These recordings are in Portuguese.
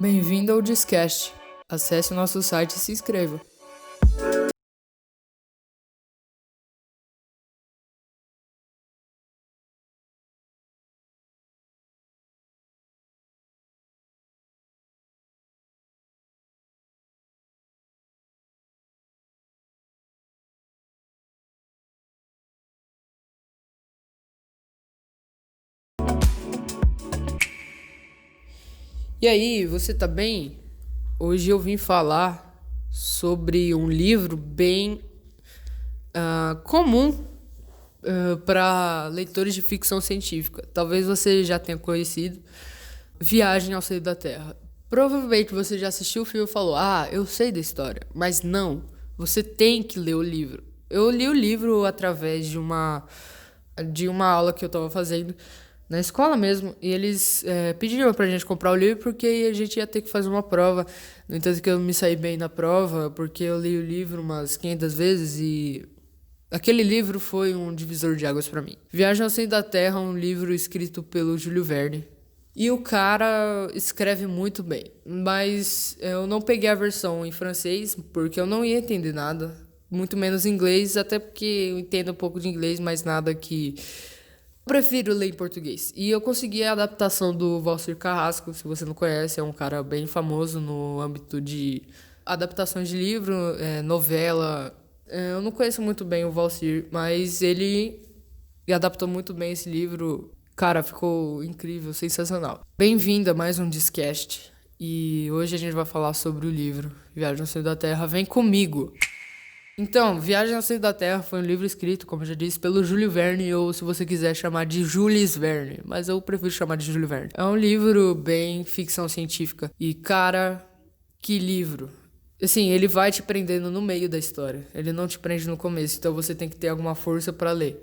Bem-vindo ao Discast. Acesse o nosso site e se inscreva. E aí, você tá bem? Hoje eu vim falar sobre um livro bem comum para leitores de ficção científica. Talvez você já tenha conhecido Viagem ao Centro da Terra. Provavelmente você já assistiu o filme e falou: "Ah, eu sei da história", mas não. Você tem que ler o livro. Eu li o livro através de uma aula que eu estava fazendo na escola mesmo, e eles pediram pra gente comprar o livro porque a gente ia ter que fazer uma prova. No entanto, que eu me saí bem na prova porque eu li o livro umas 500 vezes e aquele livro foi um divisor de águas pra mim. Viagem ao Centro da Terra é um livro escrito pelo Júlio Verne. E o cara escreve muito bem, mas eu não peguei a versão em francês porque eu não ia entender nada, muito menos em inglês, até porque eu entendo um pouco de inglês, mas nada que eu prefiro ler em português. E eu consegui a adaptação do Valcir Carrasco, se você não conhece, é um cara bem famoso no âmbito de adaptações de livro, novela. Eu não conheço muito bem o Valcir, mas ele adaptou muito bem esse livro. Cara, ficou incrível, sensacional. Bem-vindo a mais um Discast. E hoje a gente vai falar sobre o livro Viagem ao Centro da Terra. Vem comigo! Então, Viagem ao Centro da Terra foi um livro escrito, como eu já disse, pelo Júlio Verne, ou se você quiser chamar de Jules Verne, mas eu prefiro chamar de Júlio Verne. É um livro bem ficção científica. E, cara, que livro! Assim, ele vai te prendendo no meio da história. Ele não te prende no começo, então você tem que ter alguma força pra ler.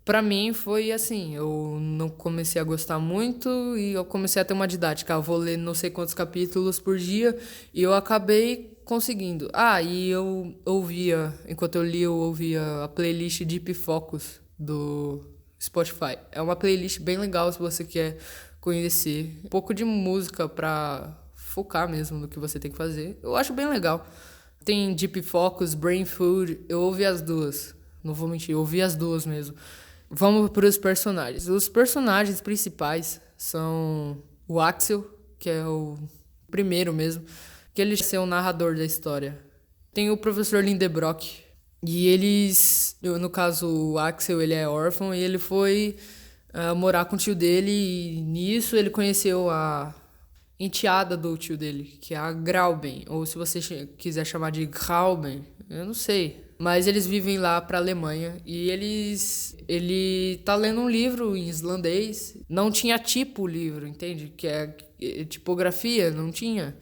Pra mim foi assim, eu não comecei a gostar muito e eu comecei a ter uma didática. Eu vou ler não sei quantos capítulos por dia e eu acabei conseguindo. E eu ouvia, enquanto eu li, eu ouvia a playlist Deep Focus do Spotify. É uma playlist bem legal se você quer conhecer um pouco de música pra focar mesmo no que você tem que fazer. Eu acho bem legal. Tem Deep Focus, Brain Food, eu ouvi as duas. Não vou mentir, eu ouvi as duas mesmo. Vamos para os personagens. Os personagens principais são o Axel, que é o primeiro mesmo, que ele é o narrador da história. Tem o professor Lindenbrock, e no caso, o Axel, ele é órfão e ele foi morar com o tio dele, e nisso ele conheceu a enteada do tio dele, que é a Grauben, ou se você quiser chamar de Grauben, eu não sei. Mas eles vivem lá pra Alemanha e ele tá lendo um livro em islandês. Não tinha tipo o livro, entende? Que é tipografia, não tinha.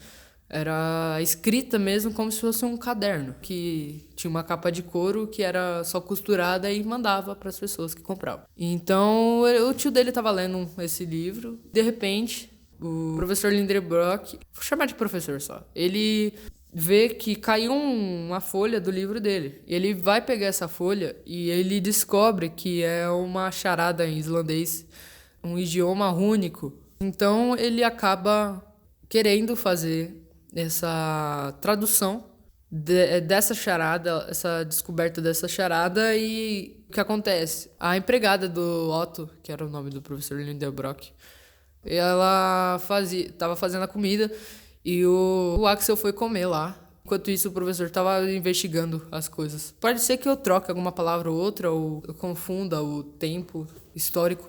Era escrita mesmo como se fosse um caderno, que tinha uma capa de couro que era só costurada e mandava para as pessoas que compravam. Então, o tio dele tava lendo esse livro, de repente, o professor Lindenbrock, vou chamar de professor só, ele vê que caiu uma folha do livro dele. Ele vai pegar essa folha e ele descobre que é uma charada em islandês, um idioma único. Então ele acaba querendo fazer essa tradução dessa charada, essa descoberta dessa charada, e o que acontece? A empregada do Otto, que era o nome do professor Lindenbrock, ela tava fazendo a comida e o Axel foi comer lá. Enquanto isso, o professor tava investigando as coisas. Pode ser que eu troque alguma palavra ou outra, ou eu confunda o tempo histórico.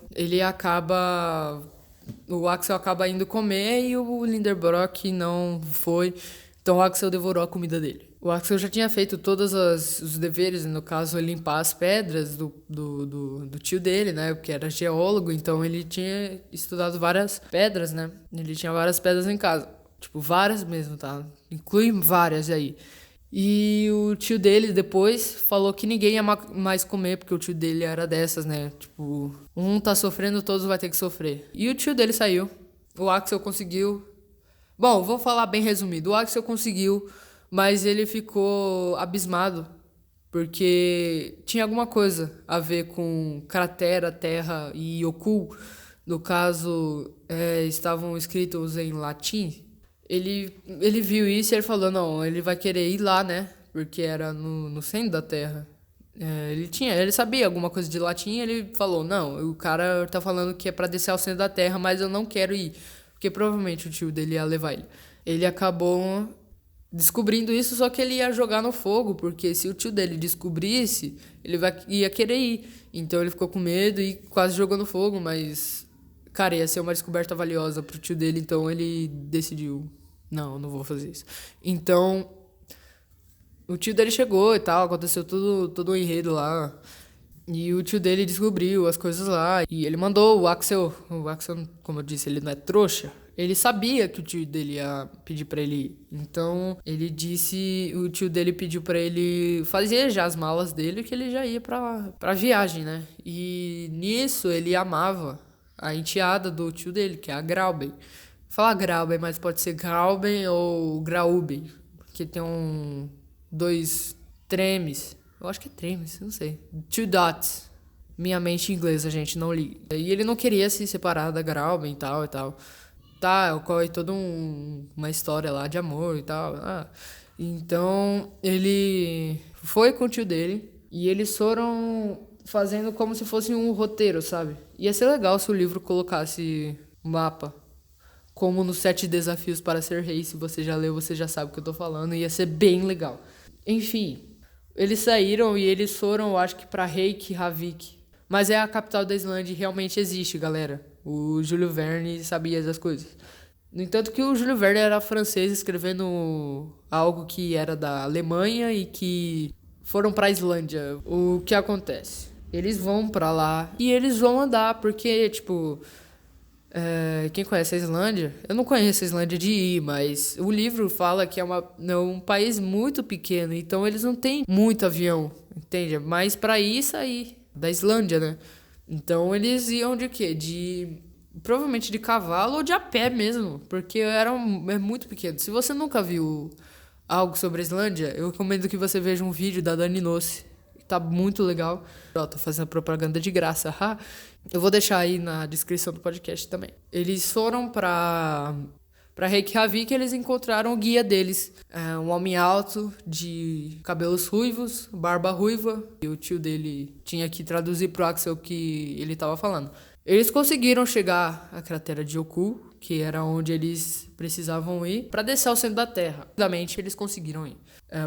O Axel acaba indo comer e o Lindenbrock não foi. Então o Axel devorou a comida dele. O Axel já tinha feito todos os deveres, no caso, limpar as pedras do tio dele, né? Porque era geólogo, então ele tinha estudado várias pedras, né? Ele tinha várias pedras em casa. Tipo, várias mesmo, tá? Inclui várias aí. E o tio dele depois falou que ninguém ia mais comer, porque o tio dele era dessas, né? Tipo, um tá sofrendo, todos vai ter que sofrer. E o tio dele saiu. O Axel conseguiu. Bom, vou falar bem resumido. O Axel conseguiu, mas ele ficou abismado, porque tinha alguma coisa a ver com cratera, terra e Yokul. No caso, estavam escritos em latim. Ele viu isso e ele falou, não, ele vai querer ir lá, né? Porque era no centro da Terra. Ele sabia alguma coisa de latim, ele falou, não, o cara tá falando que é pra descer ao centro da Terra, mas eu não quero ir. Porque provavelmente o tio dele ia levar ele. Ele acabou descobrindo isso, só que ele ia jogar no fogo, porque se o tio dele descobrisse, ia querer ir. Então ele ficou com medo e quase jogou no fogo, mas, cara, ia ser uma descoberta valiosa pro tio dele, então ele decidiu, não vou fazer isso. Então, o tio dele chegou e tal, aconteceu todo o enredo lá. E o tio dele descobriu as coisas lá. E ele mandou o Axel, como eu disse, ele não é trouxa. Ele sabia que o tio dele ia pedir pra ele ir. Então, o tio dele pediu pra ele fazer já as malas dele, que ele já ia pra viagem, né? E nisso ele amava a enteada do tio dele, que é a Grauben. Fala Grauben, mas pode ser Grauben ou Grauben, porque tem dois tremes. Eu acho que é tremes, não sei. Two dots. Minha mente inglesa, gente, não liga. E ele não queria se separar da Grauben e tal e tal. Tá, ocorre toda uma história lá de amor e tal. Então, ele foi com o tio dele e eles foram fazendo como se fosse um roteiro, sabe? Ia ser legal se o livro colocasse um mapa. Como nos 7 desafios para ser rei. Se você já leu, você já sabe o que eu tô falando. Ia ser bem legal. Enfim, eles saíram e eles foram, eu acho que pra Reykjavik. Mas é a capital da Islândia e realmente existe, galera. O Júlio Verne sabia das coisas. No entanto que o Júlio Verne era francês escrevendo algo que era da Alemanha e que foram pra Islândia. O que acontece? Eles vão pra lá e eles vão andar, porque, tipo... quem conhece a Islândia? Eu não conheço a Islândia de ir, mas o livro fala que é um país muito pequeno, então eles não têm muito avião, entende? Mas pra ir e sair da Islândia, né? Então eles iam de quê? Provavelmente de cavalo ou de a pé mesmo, porque é muito pequeno. Se você nunca viu algo sobre a Islândia, eu recomendo que você veja um vídeo da Dani Nossi. Tá muito legal. Tô fazendo propaganda de graça. Eu vou deixar aí na descrição do podcast também. Eles foram pra Reykjavik e eles encontraram o guia deles. Um homem alto, de cabelos ruivos, barba ruiva. E o tio dele tinha que traduzir pro Axel o que ele tava falando. Eles conseguiram chegar à cratera de Oku, que era onde eles precisavam ir, para descer ao centro da Terra. Rapidamente eles conseguiram ir.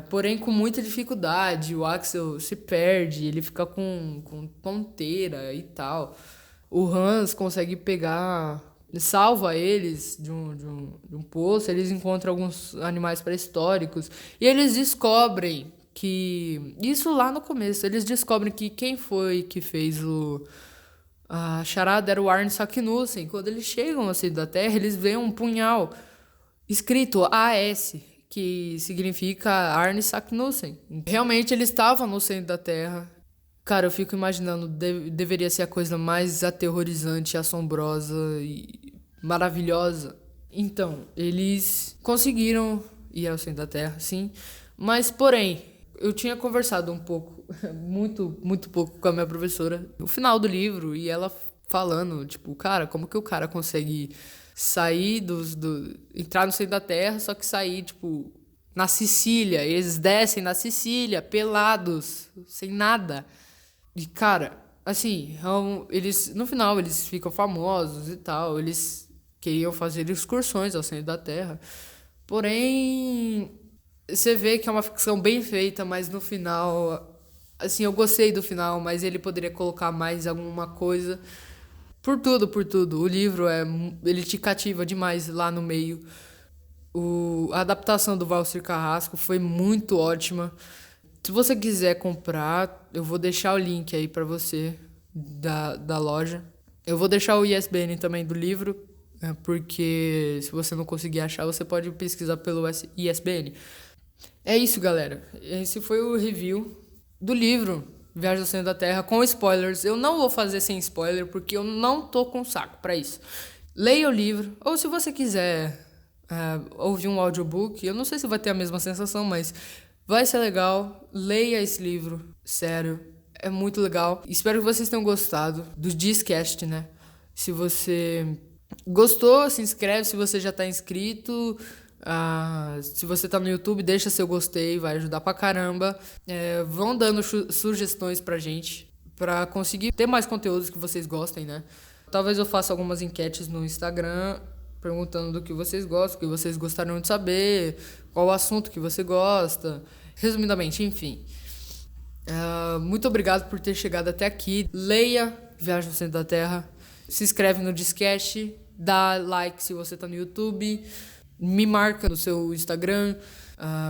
Porém, com muita dificuldade, o Axel se perde, ele fica com tonteira e tal. O Hans consegue pegar, salva eles de um poço, eles encontram alguns animais pré-históricos e eles descobrem que... Isso lá no começo, eles descobrem que quem foi que fez a charada era o Arne Saknussemm. Quando eles chegam ao centro da Terra, eles veem um punhal escrito AS, que significa Arne Saknussemm. Realmente eles estavam no centro da Terra. Cara, eu fico imaginando, deveria ser a coisa mais aterrorizante, assombrosa e maravilhosa. Então, eles conseguiram ir ao centro da Terra, sim. Mas, porém, eu tinha conversado um pouco, muito pouco com a minha professora no final do livro, e ela falando, tipo, cara, como que o cara consegue sair entrar no centro da Terra, só que sair, tipo, na Sicília. Eles descem na Sicília, pelados, sem nada. E, cara, assim, no final eles ficam famosos e tal. Eles queriam fazer excursões ao centro da Terra. Porém, você vê que é uma ficção bem feita, mas no final... Assim, eu gostei do final, mas ele poderia colocar mais alguma coisa... Por tudo. O livro, ele te cativa demais lá no meio. A adaptação do Valcir Carrasco foi muito ótima. Se você quiser comprar, eu vou deixar o link aí pra você da loja. Eu vou deixar o ISBN também do livro, porque se você não conseguir achar, você pode pesquisar pelo ISBN. É isso, galera. Esse foi o review do livro Viagem ao Centro da Terra, com spoilers. Eu não vou fazer sem spoiler, porque eu não tô com saco pra isso. Leia o livro, ou se você quiser ouvir um audiobook, eu não sei se vai ter a mesma sensação, mas vai ser legal. Leia esse livro, sério, é muito legal. Espero que vocês tenham gostado do Discast, né? Se você gostou, se inscreve se você já tá inscrito. Se você tá no YouTube, deixa seu gostei, vai ajudar pra caramba. Vão dando sugestões pra gente, pra conseguir ter mais conteúdos que vocês gostem, né? Talvez eu faça algumas enquetes no Instagram, perguntando do que vocês gostam, o que vocês gostariam de saber, qual o assunto que você gosta. Resumidamente, enfim. Muito obrigado por ter chegado até aqui. Leia Viagem ao Centro da Terra. Se inscreve no Discast. Dá like se você tá no YouTube. Me marca no seu Instagram.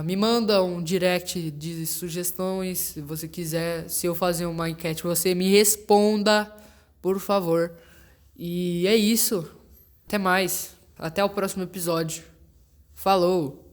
Me manda um direct de sugestões. Se você quiser, se eu fazer uma enquete, você me responda, por favor. E é isso. Até mais. Até o próximo episódio. Falou!